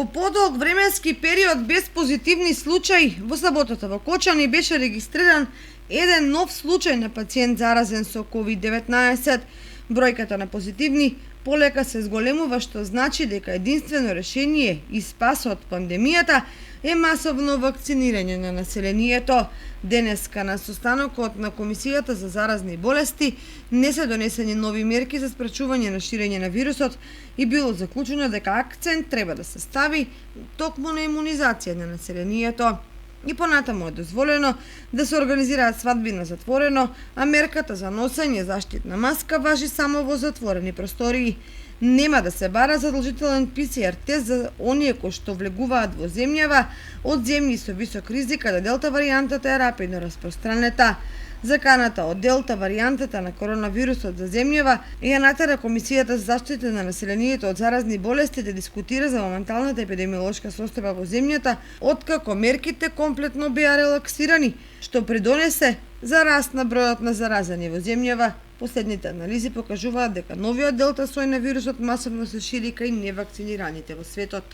По подолг временски период без позитивни случаи, во саботата во Кочани беше регистриран еден нов случај на пациент заразен со COVID-19. Бројката на позитивни полека се зголемува, што значи дека единствено решение и спас од пандемијата е масовно вакцинирање на населението. Денеска на состанокот на Комисијата за заразни болести не се донесени нови мерки за спречување на ширење на вирусот и било заклучено дека акцент треба да се стави токму на имунизација на населението. И понатаму е дозволено да се организираат свадби на затворено, а мерката за носење заштитна маска важи само во затворени простории. Нема да се бара задолжителен ПЦР тест за оние кои што влегуваат во земјава од земји со висок ризик, да делта варијантата е рапидно распространета. Заканата од делта варијантата на коронавирусот за земјава ја натера Комисијата за заштита на населението од заразни болести да дискутира за моменталната епидемиолошка состојба во земјата, откако мерките комплетно беа релаксирани, што придонесе за раст на бројот на заразени во земјава. Последните анализи покажуваат дека новиот делта сој на вирусот масовно се шири кај невакцинираните во светот.